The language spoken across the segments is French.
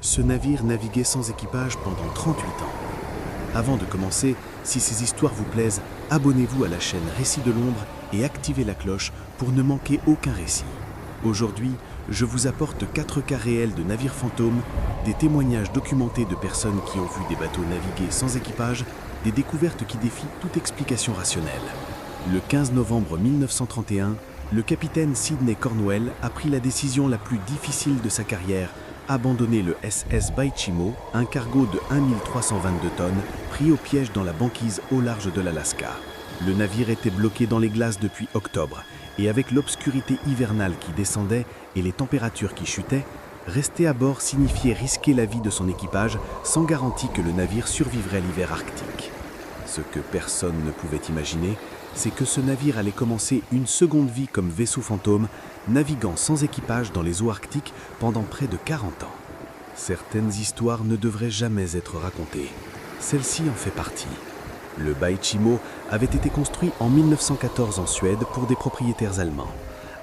Ce navire naviguait sans équipage pendant 38 ans. Avant de commencer, si ces histoires vous plaisent, abonnez-vous à la chaîne Récits de l'Ombre et activez la cloche pour ne manquer aucun récit. Aujourd'hui, je vous apporte 4 cas réels de navires fantômes, des témoignages documentés de personnes qui ont vu des bateaux naviguer sans équipage, des découvertes qui défient toute explication rationnelle. Le 15 novembre 1931, le capitaine Sidney Cornwell a pris la décision la plus difficile de sa carrière, abandonner le SS Baichimo, un cargo de 1322 tonnes, pris au piège dans la banquise au large de l'Alaska. Le navire était bloqué dans les glaces depuis octobre, et avec l'obscurité hivernale qui descendait et les températures qui chutaient, rester à bord signifiait risquer la vie de son équipage sans garantie que le navire survivrait l'hiver arctique. Ce que personne ne pouvait imaginer, c'est que ce navire allait commencer une seconde vie comme vaisseau fantôme, naviguant sans équipage dans les eaux arctiques pendant près de 40 ans. Certaines histoires ne devraient jamais être racontées. Celle-ci en fait partie. Le Baichimo avait été construit en 1914 en Suède pour des propriétaires allemands.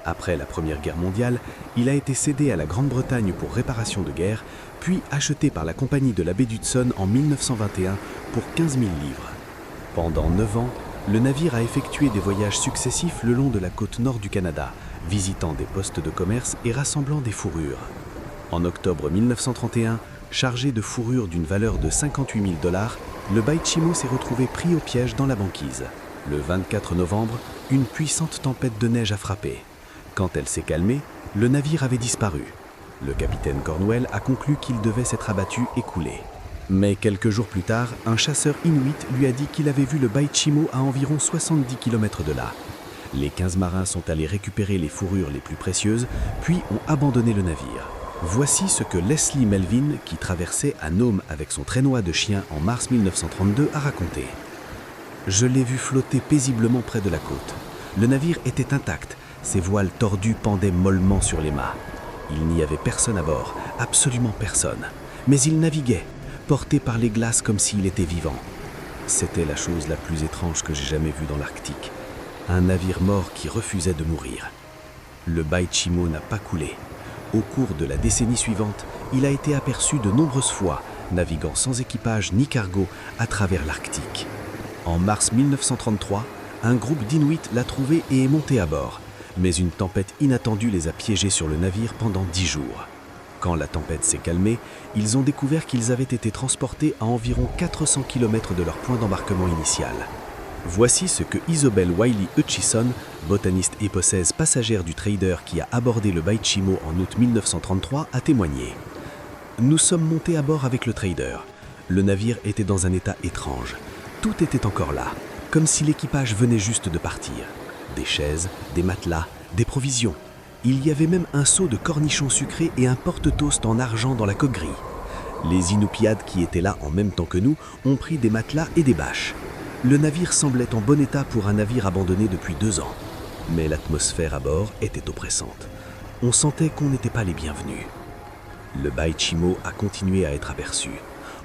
Après la Première Guerre mondiale, il a été cédé à la Grande-Bretagne pour réparation de guerre, puis acheté par la Compagnie de la baie d'Hudson en 1921 pour 15 000 livres. Pendant 9 ans, le navire a effectué des voyages successifs le long de la côte nord du Canada, visitant des postes de commerce et rassemblant des fourrures. En octobre 1931, chargé de fourrures d'une valeur de 58 000 $, le Baichimo s'est retrouvé pris au piège dans la banquise. Le 24 novembre, une puissante tempête de neige a frappé. Quand elle s'est calmée, le navire avait disparu. Le capitaine Cornwell a conclu qu'il devait s'être abattu et coulé. Mais quelques jours plus tard, un chasseur inuit lui a dit qu'il avait vu le Baichimo à environ 70 km de là. Les 15 marins sont allés récupérer les fourrures les plus précieuses, puis ont abandonné le navire. Voici ce que Leslie Melvin, qui traversait à Nome avec son traîneau de chien en mars 1932, a raconté. « Je l'ai vu flotter paisiblement près de la côte. Le navire était intact, ses voiles tordues pendaient mollement sur les mâts. Il n'y avait personne à bord, absolument personne. Mais il naviguait, porté par les glaces comme s'il était vivant. C'était la chose la plus étrange que j'ai jamais vue dans l'Arctique. Un navire mort qui refusait de mourir. Le Baichimo n'a pas coulé. Au cours de la décennie suivante, il a été aperçu de nombreuses fois, naviguant sans équipage ni cargo à travers l'Arctique. En mars 1933, un groupe d'Inuits l'a trouvé et est monté à bord. Mais une tempête inattendue les a piégés sur le navire pendant 10 jours. Quand la tempête s'est calmée, ils ont découvert qu'ils avaient été transportés à environ 400 km de leur point d'embarquement initial. Voici ce que Isobel Wiley Hutchison, botaniste écossaise passagère du trader qui a abordé le Baichimo en août 1933, a témoigné. « Nous sommes montés à bord avec le trader. Le navire était dans un état étrange. Tout était encore là, comme si l'équipage venait juste de partir. Des chaises, des matelas, des provisions. Il y avait même un seau de cornichons sucrés et un porte-toast en argent dans la coque grille. Les Inupiades qui étaient là en même temps que nous ont pris des matelas et des bâches. Le navire semblait en bon état pour un navire abandonné depuis 2 ans. Mais l'atmosphère à bord était oppressante. On sentait qu'on n'était pas les bienvenus. Le Baichimo a continué à être aperçu.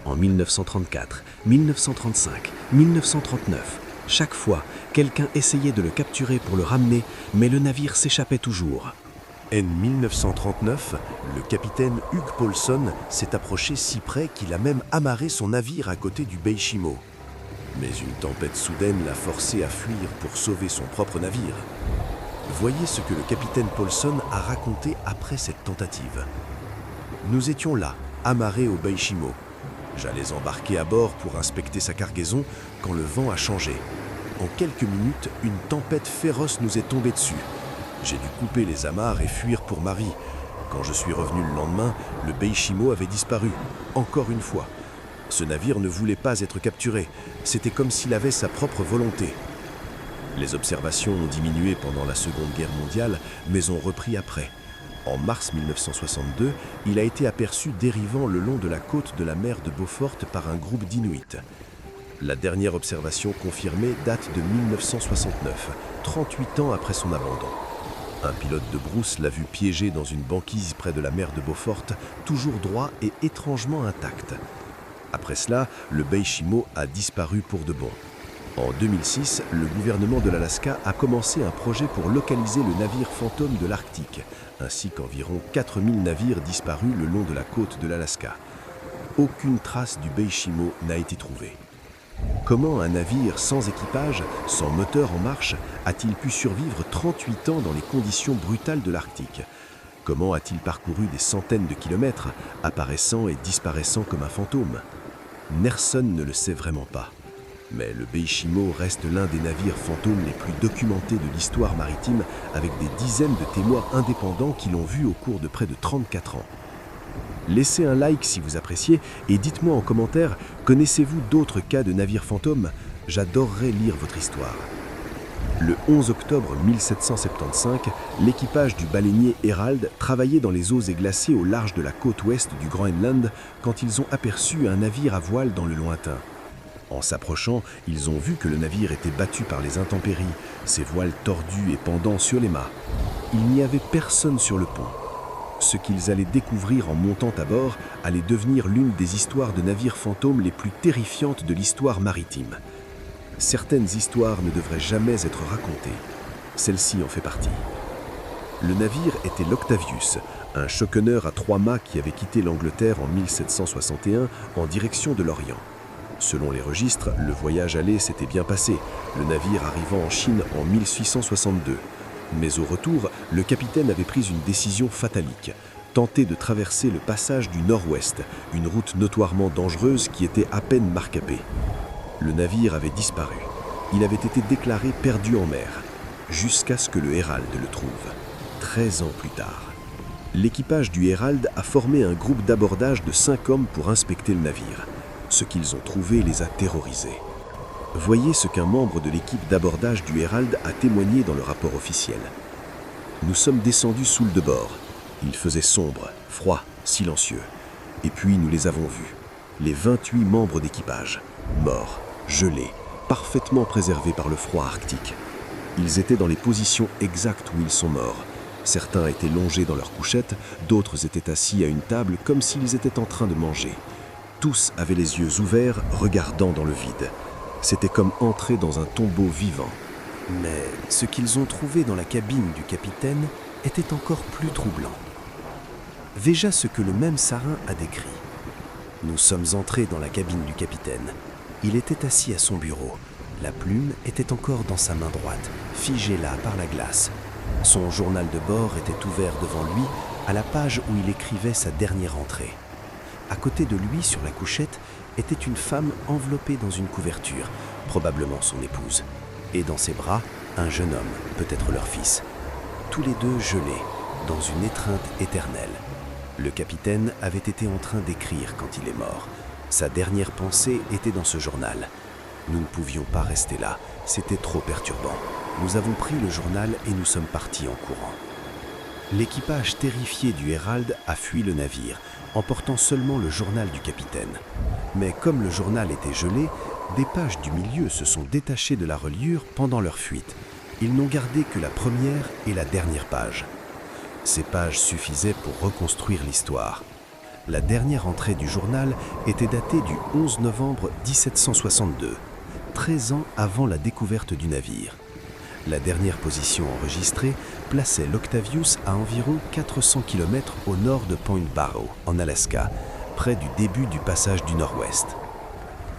En 1934, 1935, 1939, chaque fois, quelqu'un essayait de le capturer pour le ramener, mais le navire s'échappait toujours. En 1939, le capitaine Hugh Paulson s'est approché si près qu'il a même amarré son navire à côté du Baichimo. Mais une tempête soudaine l'a forcé à fuir pour sauver son propre navire. Voyez ce que le capitaine Paulson a raconté après cette tentative. « Nous étions là, amarrés au Baichimo. J'allais embarquer à bord pour inspecter sa cargaison quand le vent a changé. En quelques minutes, une tempête féroce nous est tombée dessus. J'ai dû couper les amarres et fuir pour Marie. Quand je suis revenu le lendemain, le Baichimo avait disparu, encore une fois. Ce navire ne voulait pas être capturé, c'était comme s'il avait sa propre volonté. Les observations ont diminué pendant la Seconde Guerre mondiale, mais ont repris après. En mars 1962, il a été aperçu dérivant le long de la côte de la mer de Beaufort par un groupe d'Inuits. La dernière observation confirmée date de 1969, 38 ans après son abandon. Un pilote de brousse l'a vu piégé dans une banquise près de la mer de Beaufort, toujours droit et étrangement intact. Après cela, le Baichimo a disparu pour de bon. En 2006, le gouvernement de l'Alaska a commencé un projet pour localiser le navire fantôme de l'Arctique, ainsi qu'environ 4000 navires disparus le long de la côte de l'Alaska. Aucune trace du Beishimo n'a été trouvée. Comment un navire sans équipage, sans moteur en marche, a-t-il pu survivre 38 ans dans les conditions brutales de l'Arctique? Comment a-t-il parcouru des centaines de kilomètres, apparaissant et disparaissant comme un fantôme? Personne ne le sait vraiment pas. Mais le Beishimo reste l'un des navires fantômes les plus documentés de l'histoire maritime, avec des dizaines de témoins indépendants qui l'ont vu au cours de près de 34 ans. Laissez un like si vous appréciez et dites-moi en commentaire, connaissez-vous d'autres cas de navires fantômes? J'adorerais lire votre histoire. Le 11 octobre 1775, l'équipage du baleinier Herald travaillait dans les eaux et glacées au large de la côte ouest du Groenland quand ils ont aperçu un navire à voile dans le lointain. En s'approchant, ils ont vu que le navire était battu par les intempéries, ses voiles tordues et pendant sur les mâts. Il n'y avait personne sur le pont. Ce qu'ils allaient découvrir en montant à bord allait devenir l'une des histoires de navires fantômes les plus terrifiantes de l'histoire maritime. Certaines histoires ne devraient jamais être racontées. Celle-ci en fait partie. Le navire était l'Octavius, un choconneur à 3 mâts qui avait quitté l'Angleterre en 1761 en direction de l'Orient. Selon les registres, le voyage aller s'était bien passé, le navire arrivant en Chine en 1662. Mais au retour, le capitaine avait pris une décision fatalique, tenter de traverser le passage du Nord-Ouest, une route notoirement dangereuse qui était à peine marquée. Le navire avait disparu. Il avait été déclaré perdu en mer, jusqu'à ce que le Herald le trouve, 13 ans plus tard. L'équipage du Herald a formé un groupe d'abordage de 5 hommes pour inspecter le navire. Ce qu'ils ont trouvé les a terrorisés. Voyez ce qu'un membre de l'équipe d'abordage du Herald a témoigné dans le rapport officiel. Nous sommes descendus sous le debord. Il faisait sombre, froid, silencieux. Et puis nous les avons vus. Les 28 membres d'équipage, morts, gelés, parfaitement préservés par le froid arctique. Ils étaient dans les positions exactes où ils sont morts. Certains étaient longés dans leurs couchettes, d'autres étaient assis à une table comme s'ils étaient en train de manger. Tous avaient les yeux ouverts, regardant dans le vide. C'était comme entrer dans un tombeau vivant. Mais ce qu'ils ont trouvé dans la cabine du capitaine était encore plus troublant. Déjà ce que le même sarin a décrit. Nous sommes entrés dans la cabine du capitaine. Il était assis à son bureau. La plume était encore dans sa main droite, figée là par la glace. Son journal de bord était ouvert devant lui, à la page où il écrivait sa dernière entrée. À côté de lui, sur la couchette, était une femme enveloppée dans une couverture, probablement son épouse. Et dans ses bras, un jeune homme, peut-être leur fils. Tous les deux gelés, dans une étreinte éternelle. Le capitaine avait été en train d'écrire quand il est mort. Sa dernière pensée était dans ce journal. Nous ne pouvions pas rester là, c'était trop perturbant. Nous avons pris le journal et nous sommes partis en courant. L'équipage terrifié du Herald a fui le navire, emportant seulement le journal du capitaine. Mais comme le journal était gelé, des pages du milieu se sont détachées de la reliure pendant leur fuite. Ils n'ont gardé que la première et la dernière page. Ces pages suffisaient pour reconstruire l'histoire. La dernière entrée du journal était datée du 11 novembre 1762, 13 ans avant la découverte du navire. La dernière position enregistrée plaçait l'Octavius à environ 400 km au nord de Point Barrow, en Alaska, près du début du passage du Nord-Ouest.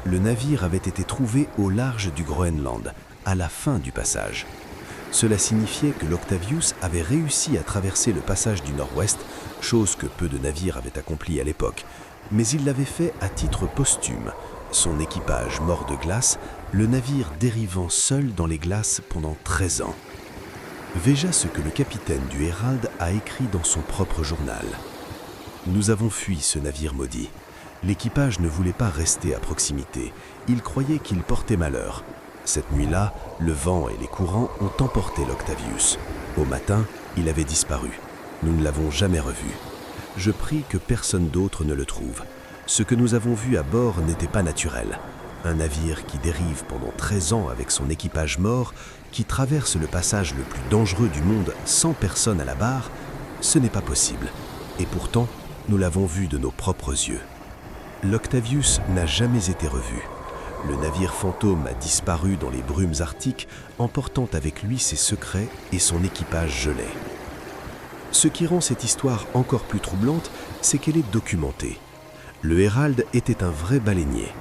Le navire avait été trouvé au large du Groenland, à la fin du passage. Cela signifiait que l'Octavius avait réussi à traverser le passage du Nord-Ouest, chose que peu de navires avaient accomplie à l'époque, mais il l'avait fait à titre posthume, son équipage mort de glace, le navire dérivant seul dans les glaces pendant 13 ans. Déjà ce que le capitaine du Herald a écrit dans son propre journal. Nous avons fui ce navire maudit. L'équipage ne voulait pas rester à proximité. Il croyait qu'il portait malheur. Cette nuit-là, le vent et les courants ont emporté l'Octavius. Au matin, il avait disparu. Nous ne l'avons jamais revu. Je prie que personne d'autre ne le trouve. Ce que nous avons vu à bord n'était pas naturel. Un navire qui dérive pendant 13 ans avec son équipage mort, qui traverse le passage le plus dangereux du monde sans personne à la barre, ce n'est pas possible. Et pourtant, nous l'avons vu de nos propres yeux. L'Octavius n'a jamais été revu. Le navire fantôme a disparu dans les brumes arctiques, emportant avec lui ses secrets et son équipage gelé. Ce qui rend cette histoire encore plus troublante, c'est qu'elle est documentée. Le Herald était un vrai baleinier.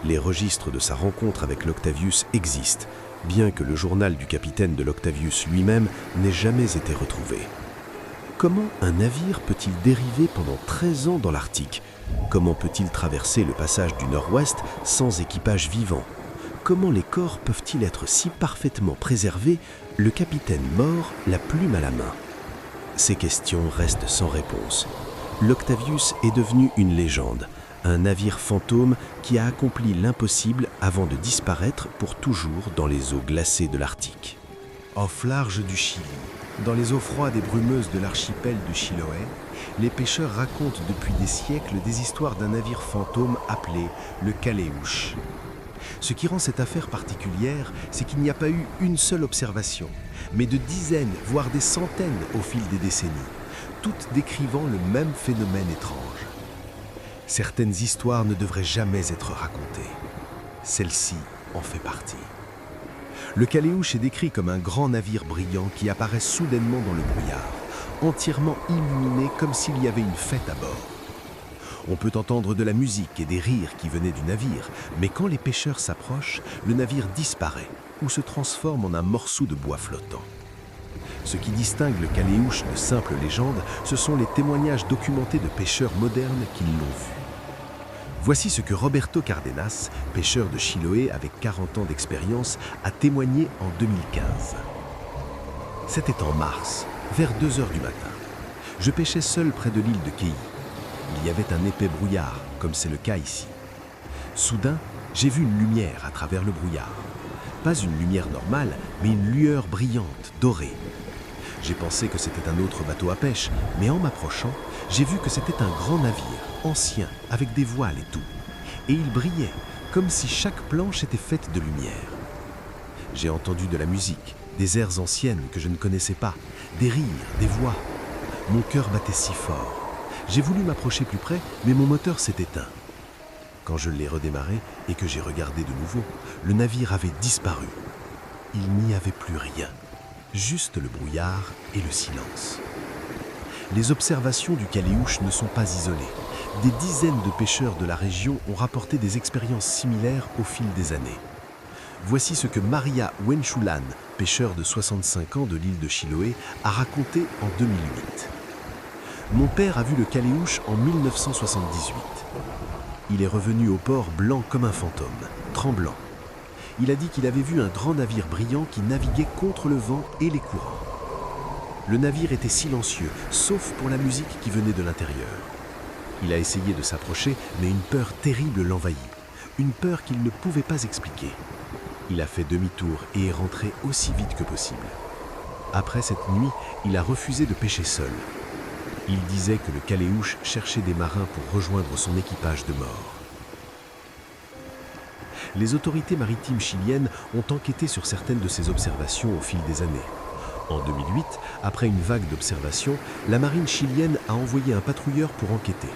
Les registres de sa rencontre avec l'Octavius existent, bien que le journal du capitaine de l'Octavius lui-même n'ait jamais été retrouvé. Comment un navire peut-il dériver pendant 13 ans dans l'Arctique? Comment peut-il traverser le passage du Nord-Ouest sans équipage vivant? Comment les corps peuvent-ils être si parfaitement préservés, le capitaine mort, la plume à la main? Ces questions restent sans réponse. L'Octavius est devenu une légende, un navire fantôme qui a accompli l'impossible avant de disparaître pour toujours dans les eaux glacées de l'Arctique. Off large du Chili, dans les eaux froides et brumeuses de l'archipel de Chiloé, les pêcheurs racontent depuis des siècles des histoires d'un navire fantôme appelé le Caléouche. Ce qui rend cette affaire particulière, c'est qu'il n'y a pas eu une seule observation, mais de dizaines, voire des centaines au fil des décennies, toutes décrivant le même phénomène étrange. Certaines histoires ne devraient jamais être racontées. Celle-ci en fait partie. Le Caléouche est décrit comme un grand navire brillant qui apparaît soudainement dans le brouillard, entièrement illuminé comme s'il y avait une fête à bord. On peut entendre de la musique et des rires qui venaient du navire, mais quand les pêcheurs s'approchent, le navire disparaît ou se transforme en un morceau de bois flottant. Ce qui distingue le Caléouche de simples légendes, ce sont les témoignages documentés de pêcheurs modernes qui l'ont vu. Voici ce que Roberto Cardenas, pêcheur de Chiloé avec 40 ans d'expérience, a témoigné en 2015. C'était en mars, vers 2 heures du matin. Je pêchais seul près de l'île de Kei. Il y avait un épais brouillard, comme c'est le cas ici. Soudain, j'ai vu une lumière à travers le brouillard. Pas une lumière normale, mais une lueur brillante, dorée. J'ai pensé que c'était un autre bateau à pêche, mais en m'approchant, j'ai vu que c'était un grand navire, ancien, avec des voiles et tout. Et il brillait, comme si chaque planche était faite de lumière. J'ai entendu de la musique, des airs anciennes que je ne connaissais pas, des rires, des voix. Mon cœur battait si fort. J'ai voulu m'approcher plus près, mais mon moteur s'est éteint. Quand je l'ai redémarré et que j'ai regardé de nouveau, le navire avait disparu. Il n'y avait plus rien, juste le brouillard et le silence. Les observations du Caléouche ne sont pas isolées. Des dizaines de pêcheurs de la région ont rapporté des expériences similaires au fil des années. Voici ce que Maria Wenchulan, pêcheur de 65 ans de l'île de Chiloé, a raconté en 2008. Mon père a vu le Caléouche en 1978. Il est revenu au port blanc comme un fantôme, tremblant. Il a dit qu'il avait vu un grand navire brillant qui naviguait contre le vent et les courants. Le navire était silencieux, sauf pour la musique qui venait de l'intérieur. Il a essayé de s'approcher, mais une peur terrible l'envahit. Une peur qu'il ne pouvait pas expliquer. Il a fait demi-tour et est rentré aussi vite que possible. Après cette nuit, il a refusé de pêcher seul. Il disait que le Caléouche cherchait des marins pour rejoindre son équipage de mort. Les autorités maritimes chiliennes ont enquêté sur certaines de ces observations au fil des années. En 2008, après une vague d'observations, la marine chilienne a envoyé un patrouilleur pour enquêter.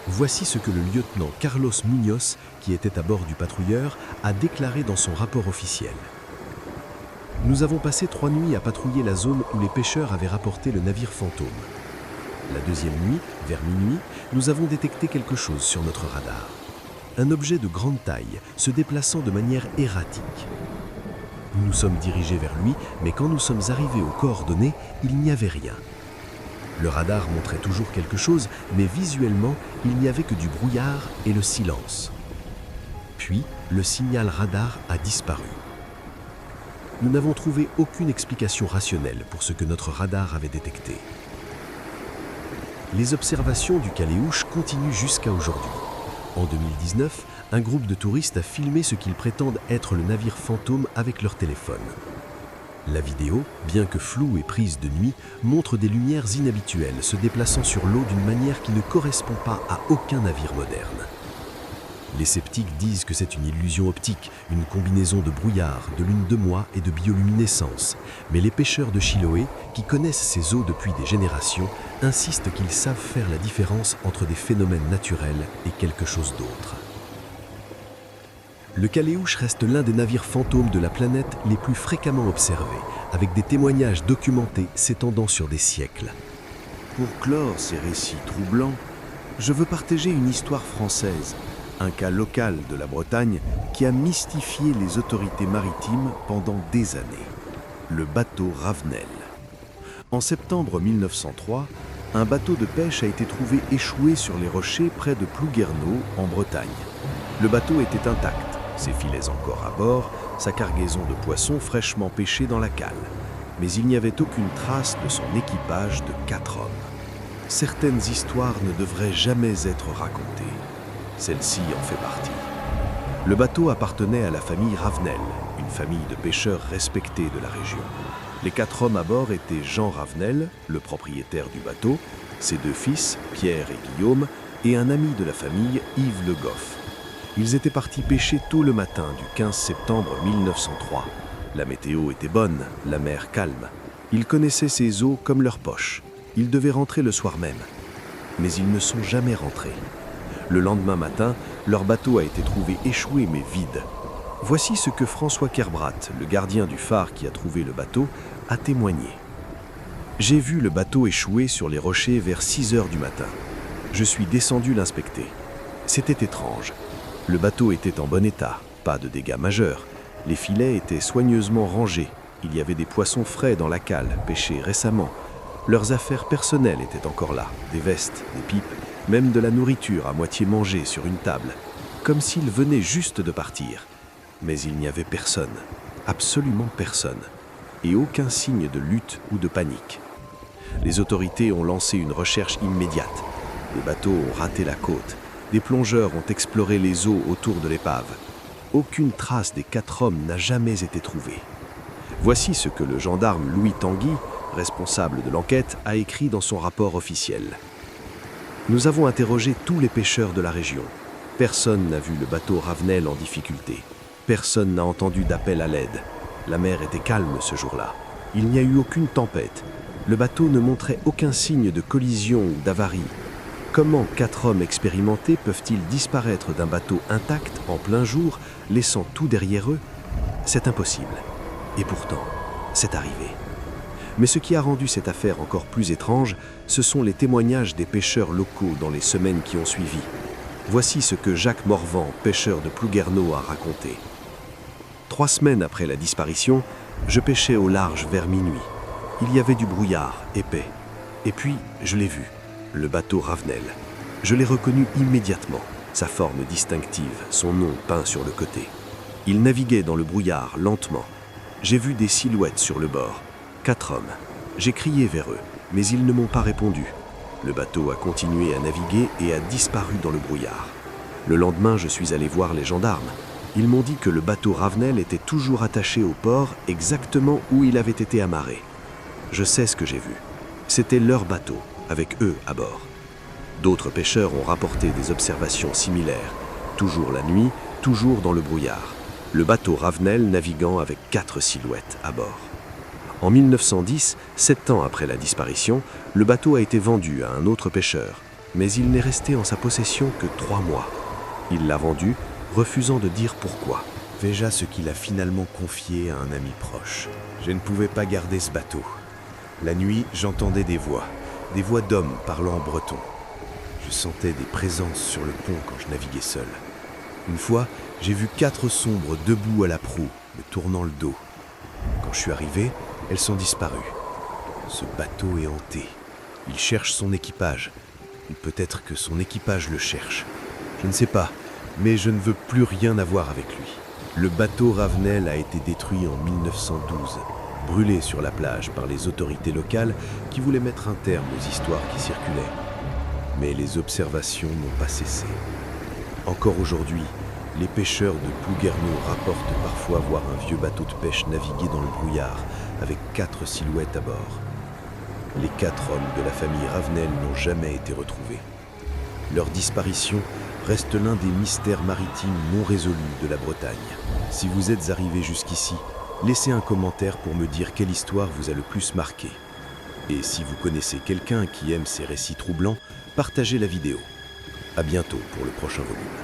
Voici ce que le lieutenant Carlos Muñoz, qui était à bord du patrouilleur, a déclaré dans son rapport officiel. « Nous avons passé 3 nuits à patrouiller la zone où les pêcheurs avaient rapporté le navire fantôme. La deuxième nuit, vers minuit, nous avons détecté quelque chose sur notre radar. Un objet de grande taille, se déplaçant de manière erratique. Nous nous sommes dirigés vers lui, mais quand nous sommes arrivés aux coordonnées, il n'y avait rien. Le radar montrait toujours quelque chose, mais visuellement, il n'y avait que du brouillard et le silence. Puis, le signal radar a disparu. Nous n'avons trouvé aucune explication rationnelle pour ce que notre radar avait détecté. Les observations du Caléouche continuent jusqu'à aujourd'hui. En 2019, un groupe de touristes a filmé ce qu'ils prétendent être le navire fantôme avec leur téléphone. La vidéo, bien que floue et prise de nuit, montre des lumières inhabituelles se déplaçant sur l'eau d'une manière qui ne correspond pas à aucun navire moderne. Les sceptiques disent que c'est une illusion optique, une combinaison de brouillard, de lune de mois et de bioluminescence. Mais les pêcheurs de Chiloé, qui connaissent ces eaux depuis des générations, insistent qu'ils savent faire la différence entre des phénomènes naturels et quelque chose d'autre. Le Caléouche reste l'un des navires fantômes de la planète les plus fréquemment observés, avec des témoignages documentés s'étendant sur des siècles. Pour clore ces récits troublants, je veux partager une histoire française, un cas local de la Bretagne qui a mystifié les autorités maritimes pendant des années. Le bateau Ravenel. En septembre 1903, un bateau de pêche a été trouvé échoué sur les rochers près de Plouguerneau, en Bretagne. Le bateau était intact, ses filets encore à bord, sa cargaison de poissons fraîchement pêchés dans la cale. Mais il n'y avait aucune trace de son équipage de 4 hommes. Certaines histoires ne devraient jamais être racontées. Celle-ci en fait partie. Le bateau appartenait à la famille Ravenel, une famille de pêcheurs respectés de la région. Les 4 hommes à bord étaient Jean Ravenel, le propriétaire du bateau, ses 2 fils, Pierre et Guillaume, et un ami de la famille, Yves Le Goff. Ils étaient partis pêcher tôt le matin du 15 septembre 1903. La météo était bonne, la mer calme. Ils connaissaient ces eaux comme leur poche. Ils devaient rentrer le soir même. Mais ils ne sont jamais rentrés. Le lendemain matin, leur bateau a été trouvé échoué mais vide. Voici ce que François Kerbrat, le gardien du phare qui a trouvé le bateau, a témoigné. J'ai vu le bateau échoué sur les rochers vers 6 heures du matin. Je suis descendu l'inspecter. C'était étrange. Le bateau était en bon état, pas de dégâts majeurs. Les filets étaient soigneusement rangés. Il y avait des poissons frais dans la cale, pêchés récemment. Leurs affaires personnelles étaient encore là, des vestes, des pipes, même de la nourriture à moitié mangée sur une table, comme s'ils venaient juste de partir. Mais il n'y avait personne, absolument personne, et aucun signe de lutte ou de panique. Les autorités ont lancé une recherche immédiate. Les bateaux ont raté la côte. Des plongeurs ont exploré les eaux autour de l'épave. Aucune trace des 4 hommes n'a jamais été trouvée. Voici ce que le gendarme Louis Tanguy, responsable de l'enquête, a écrit dans son rapport officiel. Nous avons interrogé tous les pêcheurs de la région. Personne n'a vu le bateau Ravenel en difficulté. Personne n'a entendu d'appel à l'aide. La mer était calme ce jour-là. Il n'y a eu aucune tempête. Le bateau ne montrait aucun signe de collision ou d'avarie. Comment 4 hommes expérimentés peuvent-ils disparaître d'un bateau intact en plein jour, laissant tout derrière eux? C'est impossible. Et pourtant, c'est arrivé. Mais ce qui a rendu cette affaire encore plus étrange, ce sont les témoignages des pêcheurs locaux dans les semaines qui ont suivi. Voici ce que Jacques Morvan, pêcheur de Plouguerneau, a raconté. 3 semaines après la disparition, je pêchais au large vers minuit. Il y avait du brouillard épais. Et puis, je l'ai vu, le bateau Ravenel. Je l'ai reconnu immédiatement, sa forme distinctive, son nom peint sur le côté. Il naviguait dans le brouillard lentement. J'ai vu des silhouettes sur le bord. 4 hommes. J'ai crié vers eux, mais ils ne m'ont pas répondu. Le bateau a continué à naviguer et a disparu dans le brouillard. Le lendemain, je suis allé voir les gendarmes. Ils m'ont dit que le bateau Ravenel était toujours attaché au port, exactement où il avait été amarré. Je sais ce que j'ai vu. C'était leur bateau, avec eux à bord. D'autres pêcheurs ont rapporté des observations similaires. Toujours la nuit, toujours dans le brouillard. Le bateau Ravenel naviguant avec 4 silhouettes à bord. En 1910, 7 ans après la disparition, le bateau a été vendu à un autre pêcheur, mais il n'est resté en sa possession que 3 mois. Il l'a vendu, refusant de dire pourquoi. Déjà ce qu'il a finalement confié à un ami proche. Je ne pouvais pas garder ce bateau. La nuit, j'entendais des voix d'hommes parlant en breton. Je sentais des présences sur le pont quand je naviguais seul. Une fois, j'ai vu 4 sombres debout à la proue, me tournant le dos. Quand je suis arrivé, elles sont disparues. Ce bateau est hanté. Il cherche son équipage. Ou peut-être que son équipage le cherche. Je ne sais pas, mais je ne veux plus rien avoir avec lui. Le bateau Ravenel a été détruit en 1912, brûlé sur la plage par les autorités locales qui voulaient mettre un terme aux histoires qui circulaient. Mais les observations n'ont pas cessé. Encore aujourd'hui, les pêcheurs de Plouguerneau rapportent parfois voir un vieux bateau de pêche naviguer dans le brouillard avec 4 silhouettes à bord. Les 4 hommes de la famille Ravenel n'ont jamais été retrouvés. Leur disparition reste l'un des mystères maritimes non résolus de la Bretagne. Si vous êtes arrivé jusqu'ici, laissez un commentaire pour me dire quelle histoire vous a le plus marqué. Et si vous connaissez quelqu'un qui aime ces récits troublants, partagez la vidéo. À bientôt pour le prochain volume.